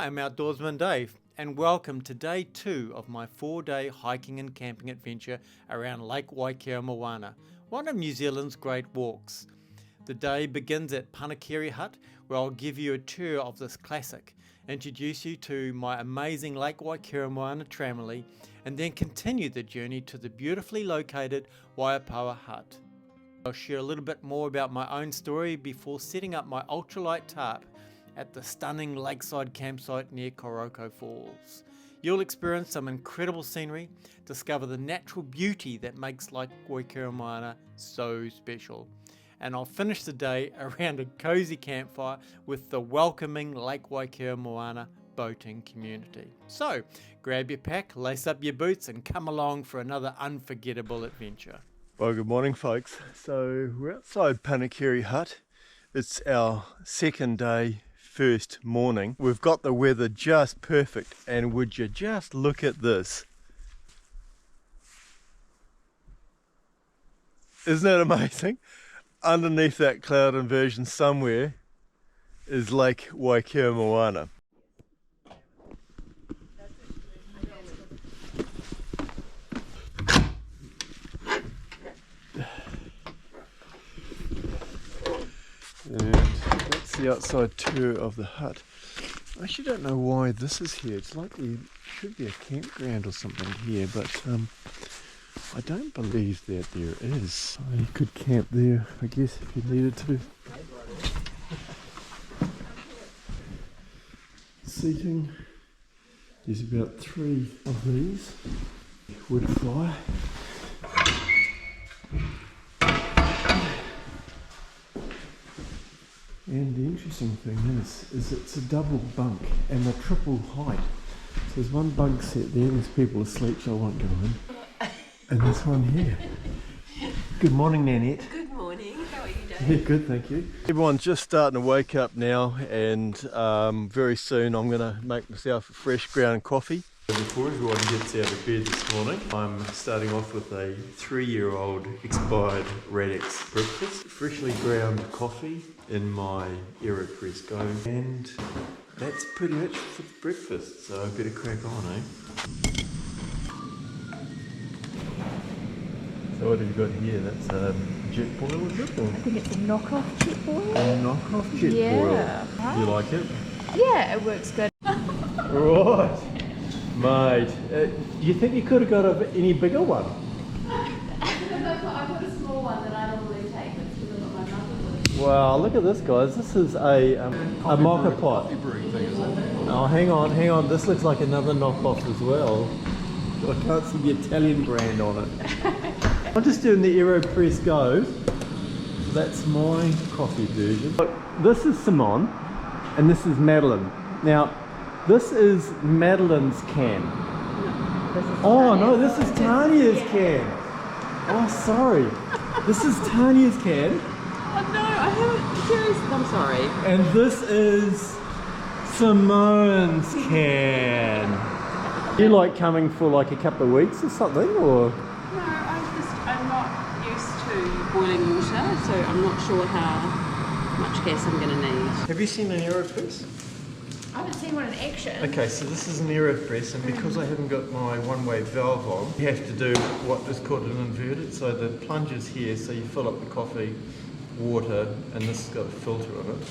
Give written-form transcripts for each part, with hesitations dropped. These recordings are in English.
Hi, I'm Outdoorsman Dave, and welcome to day 2 of my 4-day hiking and camping adventure around Lake Waikaremoana, one of New Zealand's great walks. The day begins at Panekire Hut, where I'll give you a tour of this classic, introduce you to my amazing Lake Waikaremoana tramily, and then continue the journey to the beautifully located Waipaoa Hut. I'll share a little bit more about my own story before setting up my ultralight tarp at the stunning lakeside campsite near Korokoro Falls. You'll experience some incredible scenery, discover the natural beauty that makes Lake Waikaremoana so special. And I'll finish the day around a cozy campfire with the welcoming Lake Waikaremoana boating community. So, grab your pack, lace up your boots, and come along for another unforgettable adventure. Well, good morning, folks. So we're outside Panekire Hut. It's our second day, first morning. We've got the weather just perfect, and would you just look at this? Isn't that amazing? Underneath that cloud inversion somewhere is Lake Waikaremoana. And that's the outside tour of the hut. I actually don't know why this is here. It's like there should be a campground or something here, but I don't believe that there is. So you could camp there, I guess, if you needed to. Seating. There's about 3 of these. Wood fire. And the interesting thing is it's a double bunk and a triple height. So there's one bunk set there, there's people asleep, so I won't go in. And this one here. Good morning, Nanette. Good morning, how are you doing? Yeah, good, thank you. Everyone's just starting to wake up now, and very soon I'm going to make myself a fresh ground coffee. Before everyone gets out of bed this morning, I'm starting off with a 3-year-old expired Radix breakfast. Freshly ground coffee in my AeroPress Go, and that's pretty much for breakfast, so I better crack on, eh? So what have you got here? That's a jet boil, is it? Or? I think it's a knockoff jet boil. A knockoff jet boil. Do you like it? Yeah, it works good. Right. Mate, do you think you could have got any bigger one? I've got a small one that I normally take, but it's got my mother. Wow, look at this, guys. This is a mocha pot. Coffee brewing thing, is it? Oh, hang on. This looks like another knockoff as well. I can't see the Italian brand on it. I'm just doing the AeroPress Go. That's my coffee version. Look, this is Simone, and this is Madeline. Now, this is Madeline's can. This is Tanya's can. Oh, sorry. This is Tanya's can. Oh no, I haven't. Seriously, I'm sorry. And this is Simone's can. You like coming for like a couple of weeks or something, or? No, I'm not used to boiling water, so I'm not sure how much gas I'm going to need. Have you seen an AeroPress? I haven't seen one in action. Okay, so this is an AeroPress, and because I haven't got my one-way valve on, you have to do what is called an inverted. So the plunge is here, so you fill up the coffee, water, and this has got a filter on it.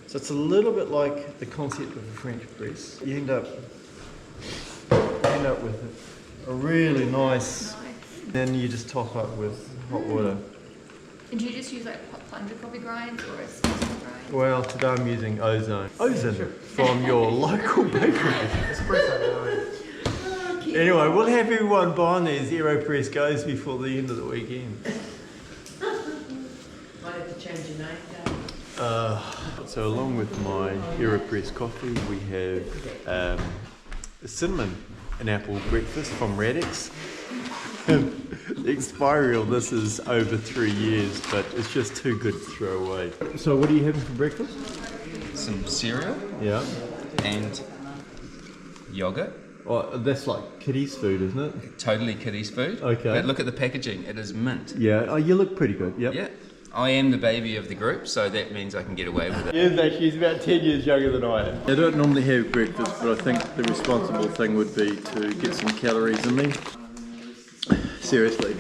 So it's a little bit like the concept of a French press. You end up with a really nice. Then you just top up with hot water. And do you just use like plunger coffee grinds or a espresso grind? Well, today I'm using Ozone. Ozone from your local bakery. Anyway, we'll have everyone buying these AeroPress Goes before the end of the weekend. Might have to change your name. So along with my AeroPress coffee, we have a cinnamon and apple breakfast from Radix. The expiry of this is over 3 years, but it's just too good to throw away. So what are you having for breakfast? Some cereal. Yeah. And yogurt. Oh, that's like kiddies' food, isn't it? Totally kiddies food. Okay. But look at the packaging, it is mint. Yeah, oh, you look pretty good, yep. Yeah. I am the baby of the group, so that means I can get away with it. She's about 10 years younger than I am. I don't normally have breakfast, but I think the responsible thing would be to get some calories in me. Seriously.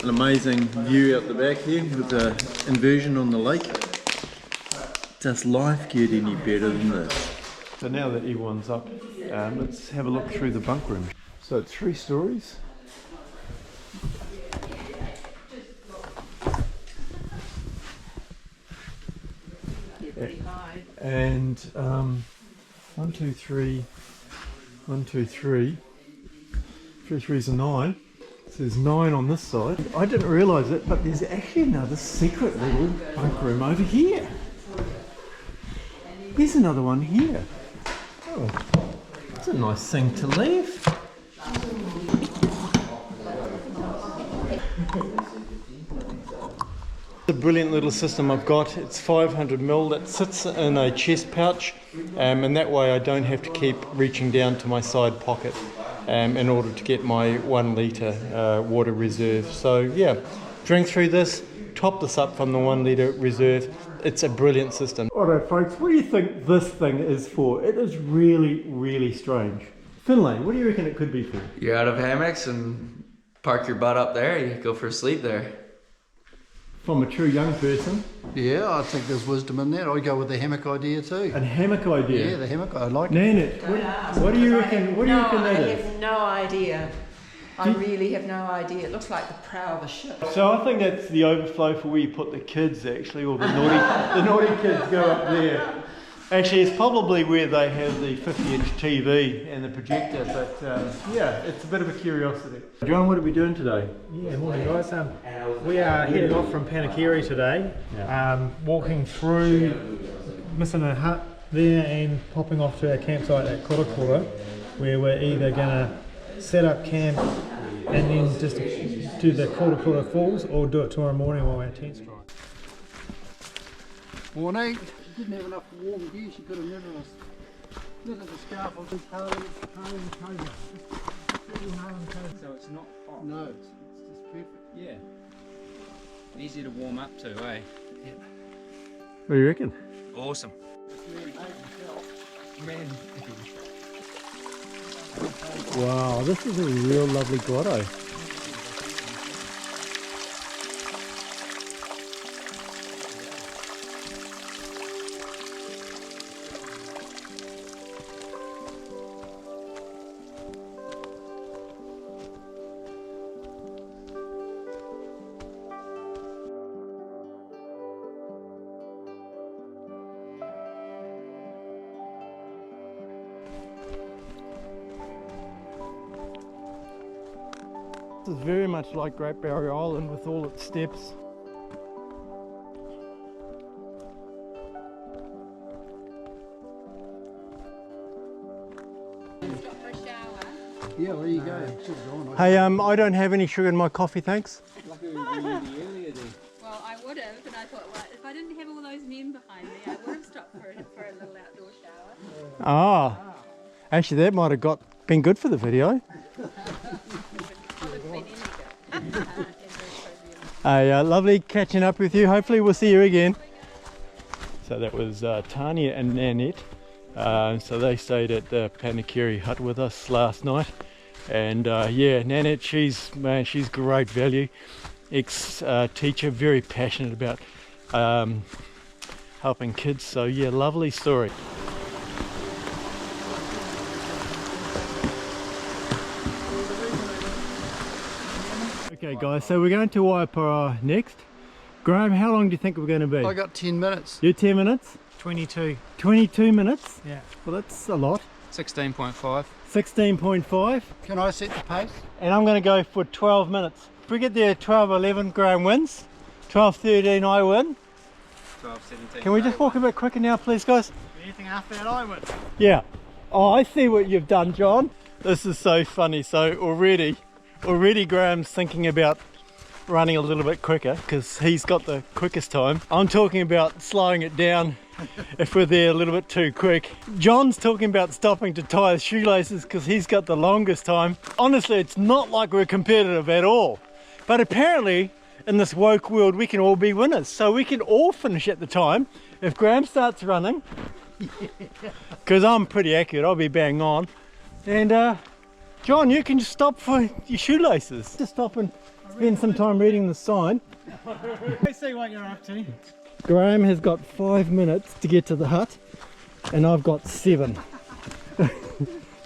An amazing view out the back here with the inversion on the lake. Does life get any better than this? So now that everyone's up, let's have a look through the bunk room. So it's 3 stories. And 1, 2, 3, 1, 2, 3, 3 threes are 9. So there's 9 on this side. I didn't realise it, but there's actually another secret little bunk room over here. There's another one here. Oh, that's a nice thing to leave. The brilliant little system I've got. It's 500ml that sits in a chest pouch, and that way I don't have to keep reaching down to my side pocket in order to get my 1 litre water reserve. So yeah, drink through this, top this up from the 1 litre reserve. It's a brilliant system. Alright folks, what do you think this thing is for? It is really, really strange. Finlay, what do you reckon it could be for? You're out of hammocks and park your butt up there, you go for a sleep there. From a true young person. Yeah, I think there's wisdom in that. I go with the hammock idea too. A hammock idea? Yeah, the hammock, I like it. Nanette, what do you reckon? What do you reckon that is? I have no idea. I really have no idea. It looks like the prow of a ship. So I think that's the overflow for where you put the kids actually, or the naughty kids go up there. Actually, it's probably where they have the 50-inch TV and the projector, but yeah, it's a bit of a curiosity. John, what are we doing today? Yeah, morning guys. We are heading off from Panekire today, walking through, missing a hut there and popping off to our campsite at Korokoro, where we're either going to set up camp and then just do the Korokoro Falls, or do it tomorrow morning while our tent's dry. Morning. She didn't have enough warm gear, she could have knitted a scarf on this coat. So it's not hot. No, it's just perfect. Yeah. Easy to warm up to, eh? What do you reckon? Awesome. Wow, this is a real lovely grotto. This is very much like Great Barrier Island with all its steps. Yeah, where you go? Hey, I don't have any sugar in my coffee, thanks. Well, I would have, but I thought, well, if I didn't have all those men behind me, I would have stopped for a little outdoor shower. Ah, actually that might have been good for the video. Hey, lovely catching up with you. Hopefully we'll see you again. So that was Tanya and Nanette. So they stayed at the Panekire Hut with us last night. And yeah, Nanette, she's great value. Ex-teacher, very passionate about helping kids. So yeah, lovely story. Okay guys, so we're going to Waipaoa next. Graham, how long do you think we're going to be? I got 10 minutes. You 10 minutes? 22. 22 minutes? Yeah. Well, that's a lot. 16.5. 16.5. Can I set the pace? And I'm going to go for 12 minutes. If we get there 12:11, Graham wins. 12:13, I win. 12:17. Can we just walk a bit quicker now, please, guys? Anything after that, I win. Yeah. Oh, I see what you've done, John. This is so funny. So already Graham's thinking about running a little bit quicker because he's got the quickest time. I'm talking about slowing it down if we're there a little bit too quick. John's talking about stopping to tie his shoelaces because he's got the longest time. Honestly, it's not like we're competitive at all. But apparently in this woke world, we can all be winners. So we can all finish at the time. If Graham starts running, because I'm pretty accurate, I'll be bang on. And John, you can just stop for your shoelaces. Just stop and spend some time reading the sign. Let's see what you're up to. Graham has got 5 minutes to get to the hut, and I've got 7.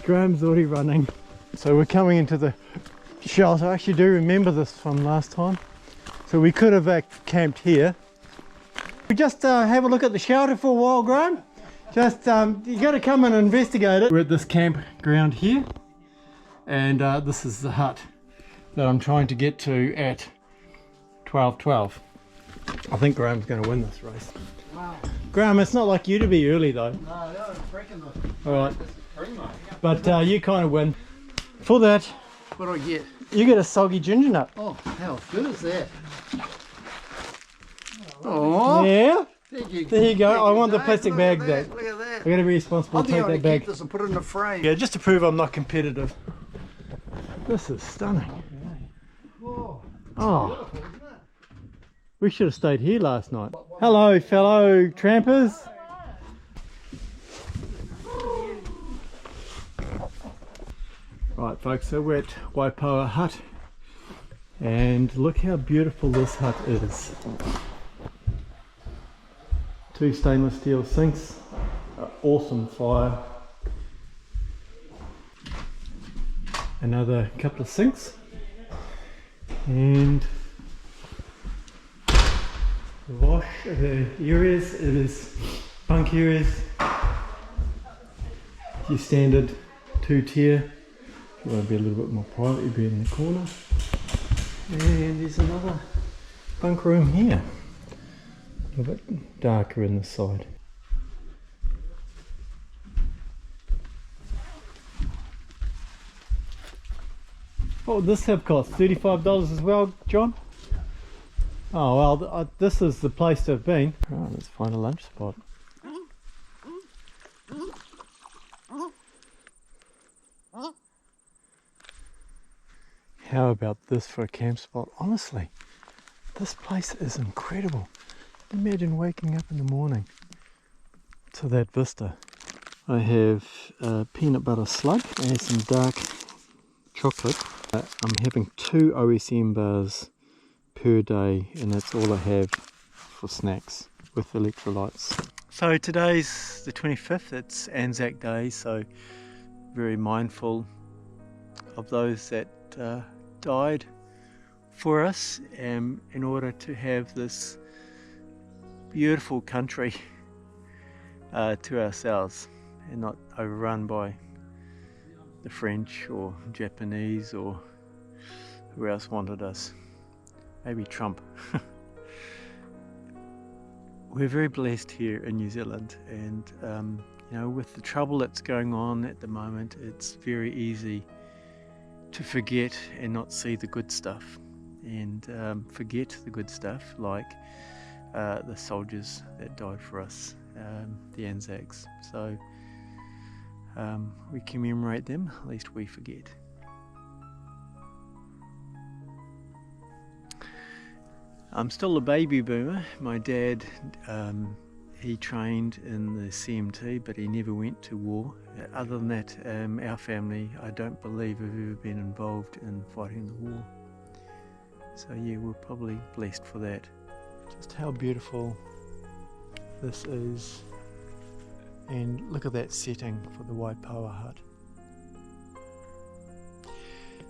Graham's already running. So we're coming into the shelter. I actually do remember this from last time. So we could have camped here. We just have a look at the shelter for a while, Graham. Just, you got to come and investigate it. We're at this campground here, and this is the hut that I'm trying to get to at 12:12. I think Graham's going to win this race. Wow. Graham, it's not like you to be early though. No, that was freaking the... Alright. But you kind of win. For that, What do I get? you get a soggy ginger nut. Oh, how good is that? Oh, Yeah? thank you. There you go. Thank I you, want the Dave. plastic Look bag at though. that. Look at that. I'm going to be responsible I'll to take that keep bag. this and put it in the frame. Yeah, just to prove I'm not competitive. This is stunning. Oh, Oh, beautiful, isn't it? we should have stayed here last night. Hello, fellow trampers. Right, folks, so we're at Waipaoa Hut, and look how beautiful this hut is. 2 stainless steel sinks, awesome fire, another couple of sinks, and the wash, the areas, it is bunk areas, your standard 2-tier. If you want to be a little bit more private, you'll be in the corner. And there's another bunk room here, a little bit darker in the side. What would this have cost? $35 as well, John? Oh well, this is the place to have been. Right, let's find a lunch spot. How about this for a camp spot? Honestly, this place is incredible. Imagine waking up in the morning to that vista. I have peanut butter slug and some dark chocolate. I'm having 2 OSM bars per day, and that's all I have for snacks with electrolytes. So today's the 25th, it's ANZAC Day, so very mindful of those that died for us in order to have this beautiful country to ourselves and not overrun by the French or Japanese or who else wanted us. Maybe Trump. We're very blessed here in New Zealand, and you know, with the trouble that's going on at the moment, it's very easy to forget and not see the good stuff, and forget the good stuff like the soldiers that died for us, the ANZACs. So we commemorate them, lest we forget. I'm still a baby boomer. My dad, he trained in the CMT, but he never went to war. Other than that, our family, I don't believe, have ever been involved in fighting the war. So yeah, we're probably blessed for that. Just how beautiful this is. And look at that setting for the Waipaoa Hut.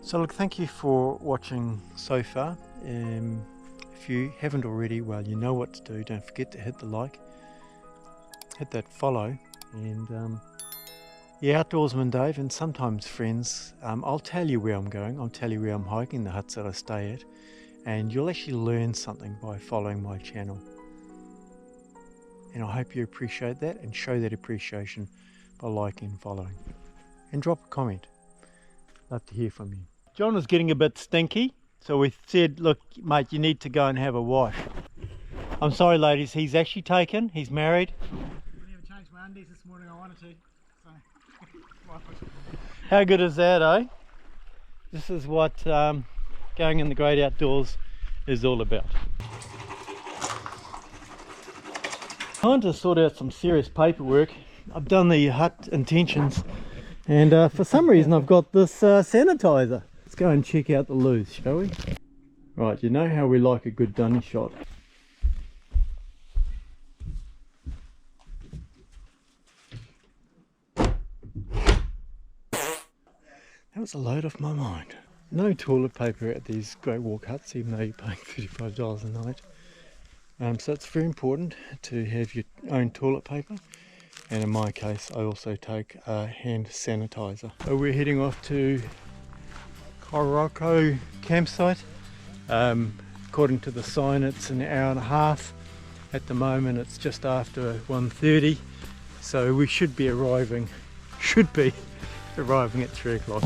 So look, thank you for watching so far. If you haven't already, well, you know what to do. Don't forget to hit the like, hit that follow, and yeah, Outdoorsman Dave, and sometimes friends, I'll tell you where I'm going, I'll tell you where I'm hiking, the huts that I stay at, and you'll actually learn something by following my channel. And I hope you appreciate that and show that appreciation by liking and following. And drop a comment. Love to hear from you. John was getting a bit stinky, so we said, look mate, you need to go and have a wash. I'm sorry ladies, he's actually taken, he's married. I never changed my undies this morning, I wanted to. So. How good is that, eh? This is what going in the great outdoors is all about. Trying to sort out some serious paperwork. I've done the hut intentions, and for some reason I've got this sanitizer. Let's go and check out the loos, shall we? Right, you know how we like a good dunny shot. That was a load off my mind. No toilet paper at these Great Walk huts, even though you're paying $35 a night. So it's very important to have your own toilet paper, and in my case I also take hand sanitizer. So we're heading off to Korokoro Campsite. According to the sign it's an hour and a half. At the moment it's just after 1:30, so we should be arriving at 3 o'clock.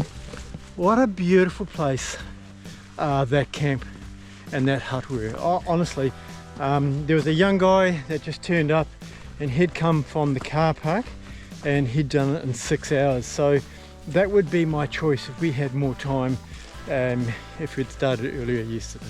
What a beautiful place that camp and that hut were. Oh, honestly, there was a young guy that just turned up, and he'd come from the car park and he'd done it in 6 hours. So that would be my choice if we had more time, if we'd started earlier yesterday.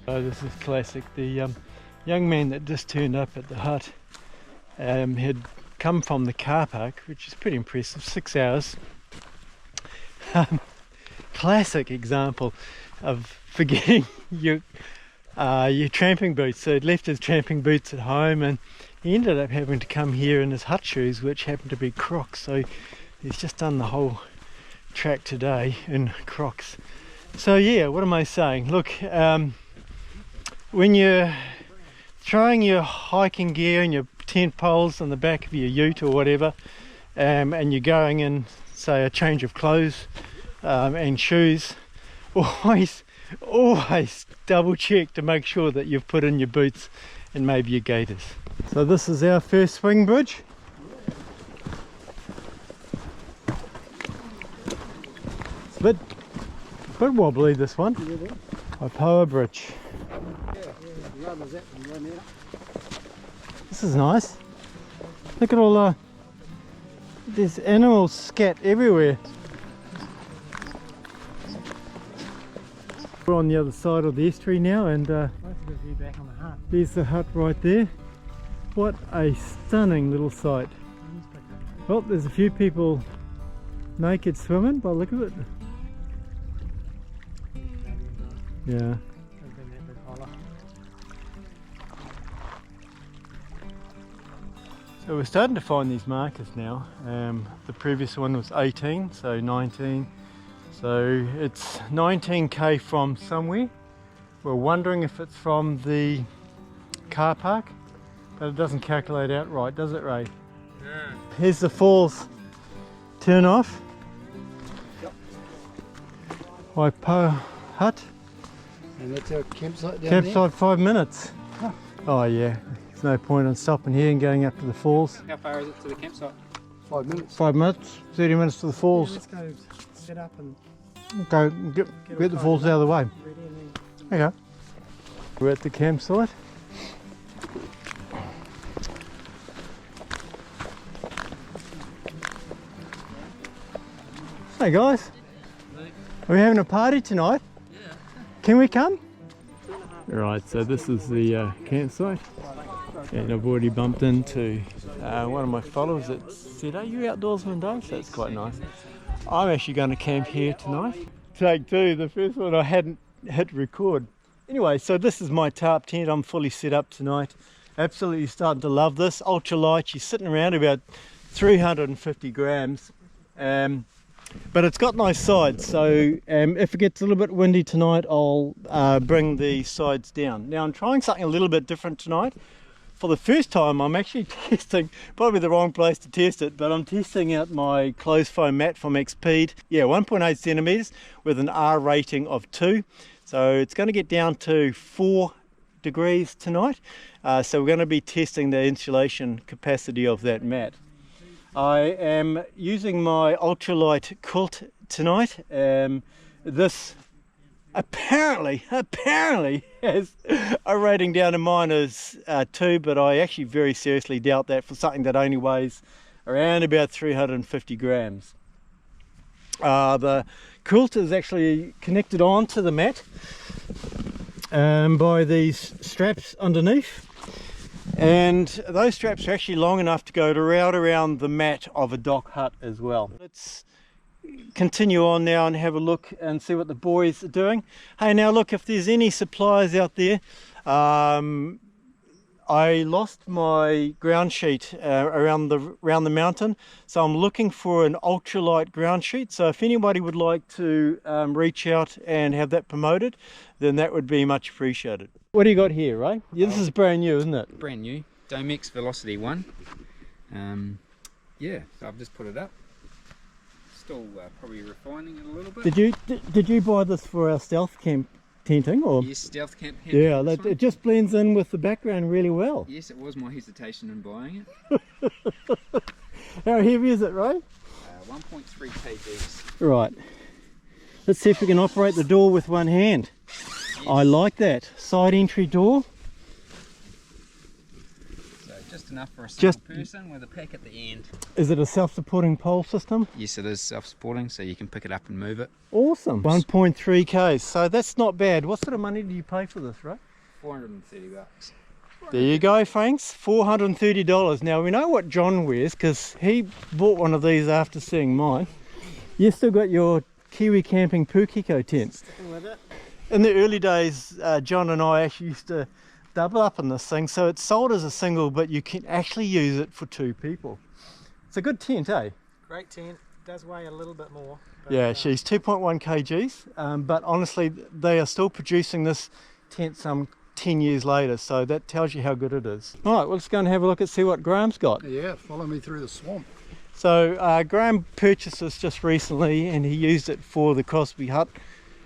So this is classic. The young man that just turned up at the hut had come from the car park, which is pretty impressive, 6 hours. Classic example of forgetting your tramping boots. So he'd left his tramping boots at home, and he ended up having to come here in his hut shoes, which happened to be Crocs. So he's just done the whole track today in Crocs. So yeah, what am I saying? Look, when you're throwing your hiking gear and your tent poles on the back of your ute or whatever, and you're going in, say, a change of clothes and shoes, always double check to make sure that you've put in your boots and maybe your gaiters. So this is our first swing bridge. It's a bit wobbly, this one. Waipaoa Bridge. This is nice. Look at all there's animals scat everywhere. We're on the other side of the estuary now, and there's the hut right there. What a stunning little sight. Well, there's a few people naked swimming by the look of it. Yeah. So we're starting to find these markers now. The previous one was 18, so 19. So it's 19k from somewhere. We're wondering if it's from the car park, but it doesn't calculate out right, does it, Ray? Yeah. Here's the falls turn off. Yep. Waipaoa Hut. And that's our campsite down Campsite, 5 minutes. Huh. Oh yeah, there's no point in stopping here and going up to the falls. How far is it to the campsite? 5 minutes. 5 minutes, 30 minutes to the falls. Yeah, let's go set up and go get the falls out of the way. Okay. We're at the campsite. Hey guys, are we having a party tonight? Yeah. Can we come? Right, so this is the campsite, and I've already bumped into one of my followers that said, "Are you Outdoorsman, Dave?" So that's quite nice. I'm actually going to camp here tonight. Take two, the first one I hadn't hit record. Anyway, so this is my tarp tent. I'm fully set up tonight. Absolutely starting to love this. Ultralight, she's sitting around about 350 grams. But it's got nice sides, so if it gets a little bit windy tonight, I'll bring the sides down. Now I'm trying something a little bit different tonight. For the first time, I'm actually testing, probably the wrong place to test it, but I'm testing out my closed foam mat from Xpeed. Yeah, 1.8 centimeters with an R rating of 2. So it's going to get down to 4 degrees tonight. So we're going to be testing the insulation capacity of that mat. I am using my ultralight quilt tonight. This apparently has a rating down to -2, but I actually very seriously doubt that for something that only weighs around about 350 grams. The quilter is actually connected onto the mat by these straps underneath, and those straps are actually long enough to go around the mat of a dock hut as well. Let's continue on now and have a look and see what the boys are doing. Hey, now look, if there's any supplies out there, I lost my ground sheet around the mountain, so I'm looking for an ultralight ground sheet. So if anybody would like to reach out and have that promoted, then that would be much appreciated. What do you got here, Ray? Yeah, this is brand new, isn't it? Brand new, Domex Velocity 1. Yeah, so I've just put it up. Still probably refining it a little bit. Did you buy this for our stealth camp tenting, or? Yes, stealth camp tenting. Yeah, it just blends in with the background really well. Yes, it was my hesitation in buying it. How heavy is it, Ray? 1.3 kgs. Right. Let's see if we can operate the door with one hand. Yes. I like that. Side entry door. So just enough for a single person with a pack at the end. Is it a self-supporting pole system? Yes, it is self-supporting, so you can pick it up and move it. Awesome. 1.3 k's, so that's not bad. What sort of money did you pay for this, right? $430. There you go, Franks. $430. Now we know what John wears because he bought one of these after seeing mine. You still got your Kiwi Camping Pukeko tent. Sticking with it. In the early days, John and I actually used to double up in this thing, so it's sold as a single, but you can actually use it for 2 people. It's a good tent, eh? Great tent. Does weigh a little bit more. Yeah, she's 2.1 kgs, but honestly, they are still producing this tent some 10 years later, so that tells you how good it is. All right, well, let's go and have a look and see what Graham's got. Yeah, follow me through the swamp. So Graham purchased this just recently, and he used it for the Crosby Hut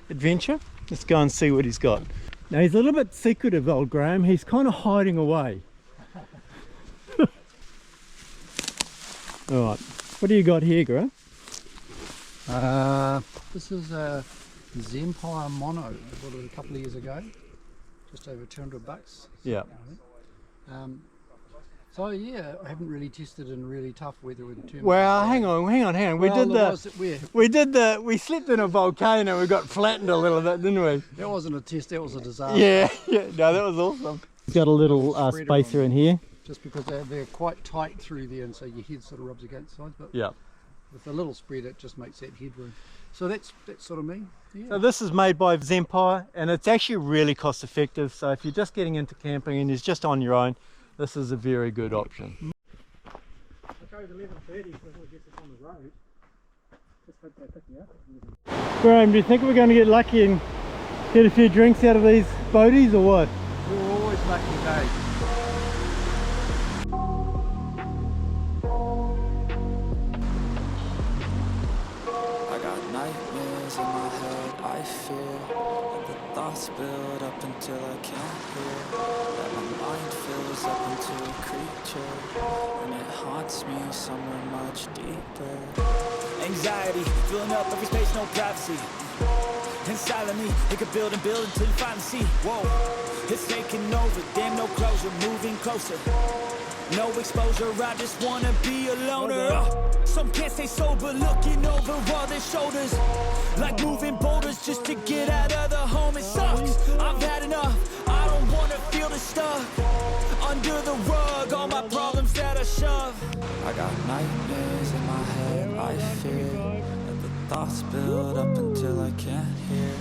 adventure. Let's go and see what he's got. Now, he's a little bit secretive, old Graham. He's kind of hiding away. All right, what do you got here, Graham? This is a Zempire Mono. I bought it a couple of years ago, just over $200. Yeah. So yeah, I haven't really tested in really tough weather with too much. Well, hang on. We slept in a volcano. We got flattened a little bit, didn't we? That wasn't a test. That was a disaster. Yeah. No, that was awesome. We've got a little spacer in here. Just because they're quite tight through there, and so your head sort of rubs against the sides. But yeah, with a little spread, it just makes that headroom. So that's sort of me. Yeah. So this is made by Zempire, and it's actually really cost effective. So if you're just getting into camping and you're just on your own, this is a very good option. I chose 11:30 so we'll get this on the road. Just hope they pick me up. Graham, do you think we're going to get lucky and get a few drinks out of these boaties, or what? We're always lucky days. I got nightmares in my head, I fear that the thoughts build up until I can't hear, that my mind fills up into a creature, and it haunts me somewhere much deeper. Anxiety, filling up every space, no privacy. Inside of me, it could build and build until you finally see. Whoa, it's taking over, damn no closure, moving closer. No exposure, I just wanna be a loner. Some can't stay sober, looking over all their shoulders, like moving boulders just to get out of the home. It sucks, I've had enough, I don't wanna feel the stuck under the rug, all my problems that I shove. I got nightmares in my head, I fear that the thoughts build up until I can't hear,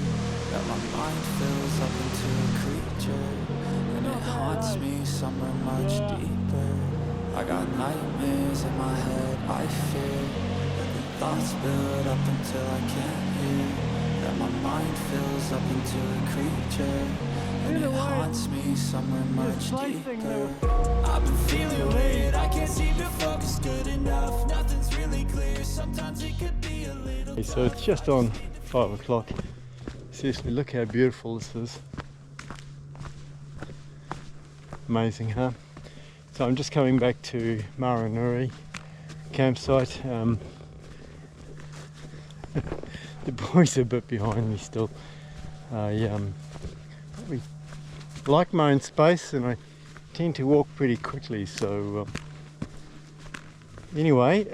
that my mind fills up into a creature, and it haunts me somewhere much deeper. I got nightmares in my head, I fear that the thoughts build up until I can't hear, that my mind fills up into a creature, and it haunts me somewhere much deeper. I've been feeling weird, I can't seem to focus good enough, nothing's really clear, sometimes it could be a little. So it's just on 5 o'clock. Seriously, look how beautiful this is. Amazing, huh? So I'm just coming back to Maranuri campsite. The boys are a bit behind me still. I probably like my own space and I tend to walk pretty quickly, so anyway,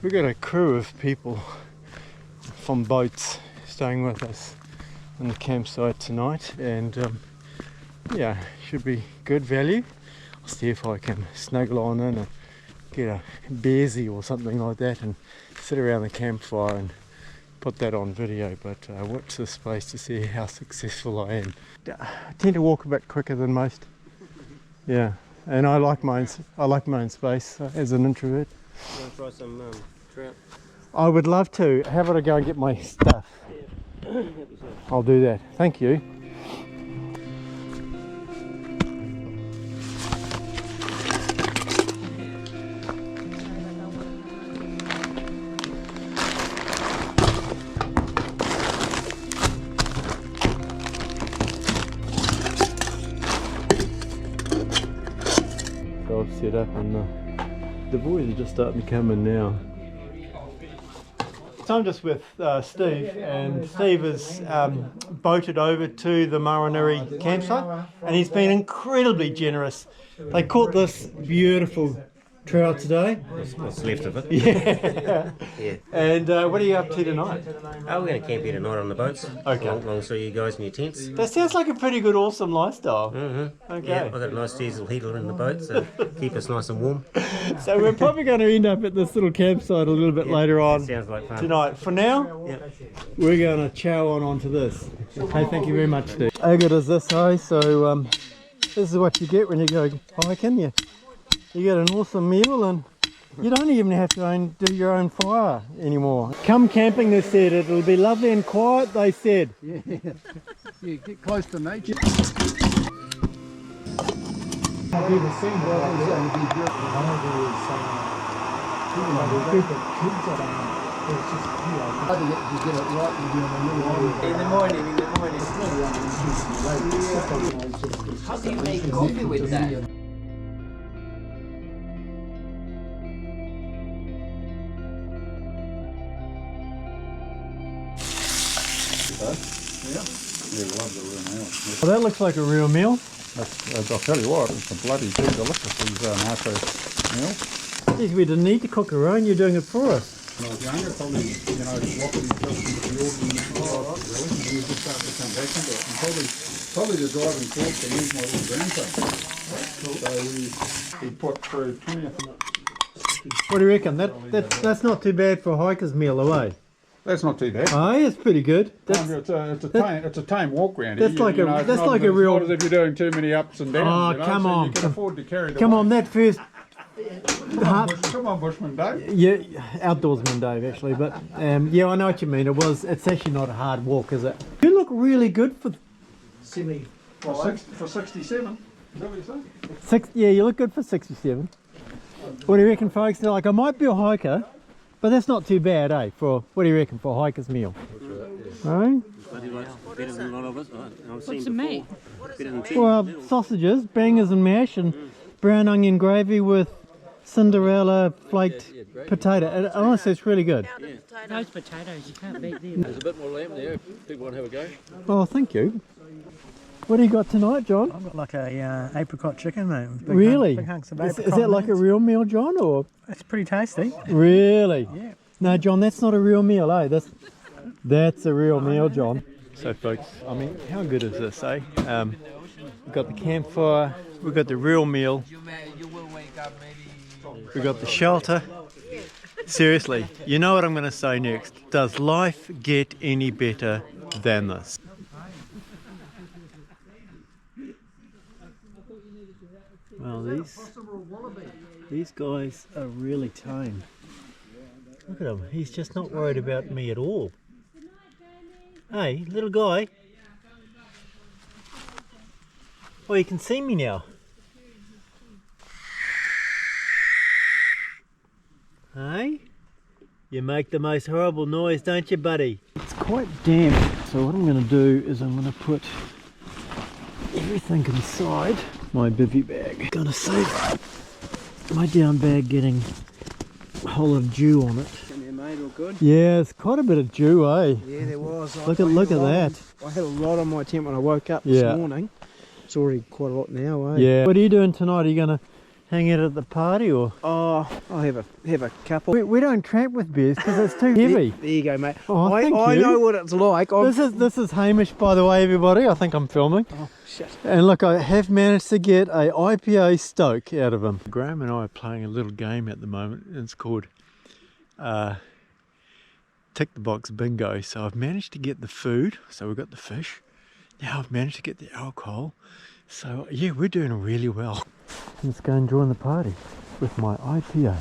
we've got a crew of people from boats staying with us on the campsite tonight, and yeah, should be good value. I'll see if I can snuggle on in and get a bearsy or something like that and sit around the campfire and put that on video, but watch this space to see how successful I am. I tend to walk a bit quicker than most. Yeah, and I like my own space as an introvert. You want to try some trout? I would love to. How about I go and get my stuff? Yeah. I'll do that. Thank you. So I've set up and the boys are just starting to come in now. So I'm just with Steve, and Steve has boated over to the Maraniri campsite, and he's been incredibly generous. They caught this beautiful trout today. What's left of it? Yeah. Yeah. And what are you up to tonight? Oh, we're going to camp here tonight on the boats. Okay. Along through you guys in your tents. That sounds like a pretty good, awesome lifestyle. Mm-hmm. Okay. Yeah, I've got a nice diesel heater in the boat, so keep us nice and warm. So we're probably going to end up at this little campsite a little bit later on sounds like fun. tonight. For now, we're going to chow on to this. Hey, thank you very much, Steve. How good is this, hey? So this is what you get when you go hiking. You get an awesome meal, and you don't even have to do your own fire anymore. Come camping, they said. It'll be lovely and quiet, they said. Yeah, yeah, get close to nature. In the morning. How do you make coffee with that? Well, that looks like a real meal. I'll tell you what, it's a bloody big delicious nacho meal. Geez, we didn't need to cook our own, you're doing it for us. When I was younger, probably, walking just into the ordinary really, and we just started to come back into it. And probably the driving force to use my little grandson. So we put through 20. What do you reckon? That's not too bad for a hiker's meal away. That's not too bad. Oh, it's pretty good. It's a tame walk round here. That's like a real. Not as if you're doing too many ups and downs. Oh, come on! So you can afford to carry the Come weight. on, that first. Come on, Bushman Dave. Yeah, Outdoorsman Dave actually, but yeah, I know what you mean. It's actually not a hard walk, is it? You look really good for 67. Is that what you say? Yeah, you look good for 67. What do you reckon, folks? They're like, I might be a hiker, but that's not too bad, eh? What do you reckon for a hiker's meal? Right? Better than a lot of us. What's the meat? Well, sausages, bangers and mash, and brown onion gravy with Cinderella flaked potato. And honestly, it's really good. Those potatoes, you can't beat them. There's a bit more lamb there if people want to have a go. Oh, thank you. What do you got tonight, John? I've got like a apricot chicken, mate. Really? Big hunks of Is apricot. that like a real meal, John, or? It's pretty tasty. Really? Yeah. No, John, that's not a real meal, eh? That's a real meal, John. So, folks, I mean, how good is this, eh? We've got the campfire, we've got the real meal, we've got the shelter. Seriously, you know what I'm going to say next. Does life get any better than this? Well, these guys are really tame. Look at him, he's just not worried about me at all. Hey, little guy. Oh, you can see me now. Hey? You make the most horrible noise, don't you, buddy? It's quite damp, so what I'm going to do is I'm going to put everything inside my bivvy bag. Gonna save my down bag getting a whole lot of dew on it. made all good. Yeah, it's quite a bit of dew, eh? Yeah, there was. Look at that. I had a lot on my tent when I woke up this morning. It's already quite a lot now, eh? Yeah. What are you doing tonight? Are you going to hang out at the party or? Oh, I'll have a couple. We don't tramp with beers because it's too heavy. There you go, mate. Oh, I thank you. know what it's like. This is Hamish, by the way, everybody. I think I'm filming. Oh, shit. And look, I have managed to get a IPA Stoke out of him. Graham and I are playing a little game at the moment. And it's called Tick the Box Bingo. So I've managed to get the food. So we've got the fish. Now I've managed to get the alcohol. So yeah, we're doing really well. Let's go and join the party with my IPA.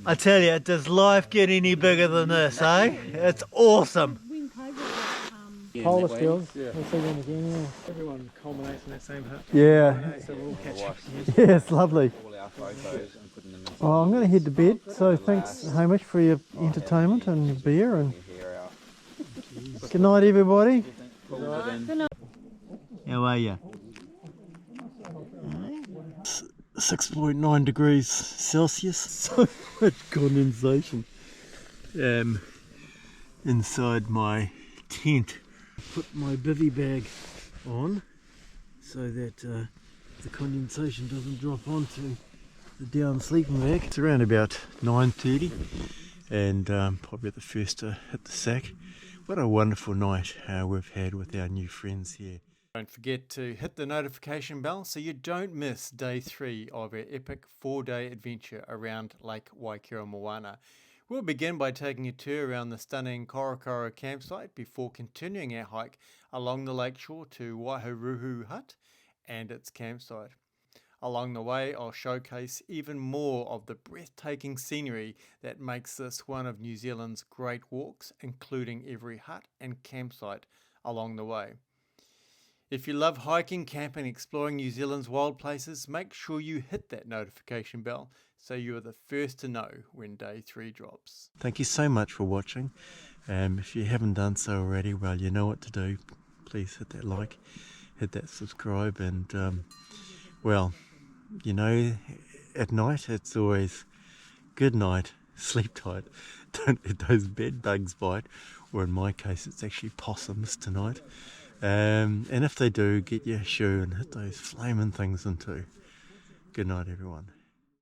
I tell you, does life get any bigger than this, eh? It's awesome. Polar stills, we'll see them again, yeah. Everyone culminates in that same hut. Yeah. So we'll all catch up. Yeah, it's lovely. Oh, I'm going to head to bed, so thanks Hamish for your entertainment and your beer. And good night, everybody. How are you? 6.9 degrees Celsius. So much condensation inside my tent. Put my bivvy bag on so that the condensation doesn't drop onto the down sleeping bag. It's around about 9:30 and probably the first to hit the sack. What a wonderful night we've had with our new friends here. Don't forget to hit the notification bell so you don't miss day 3 of our epic 4-day adventure around Lake Waikaremoana. We'll begin by taking a tour around the stunning Korokoro Campsite before continuing our hike along the lakeshore to Waipaoa Hut and its campsite. Along the way, I'll showcase even more of the breathtaking scenery that makes this one of New Zealand's great walks, including every hut and campsite along the way. If you love hiking, camping, exploring New Zealand's wild places, make sure you hit that notification bell so you are the first to know when day 3 drops. Thank you so much for watching. If you haven't done so already, well, you know what to do. Please hit that like, hit that subscribe, and well, you know, at night it's always good night, sleep tight. Don't let those bed bugs bite, or in my case it's actually possums tonight. And if they do, get your shoe and hit those flaming things in too. Good night, everyone.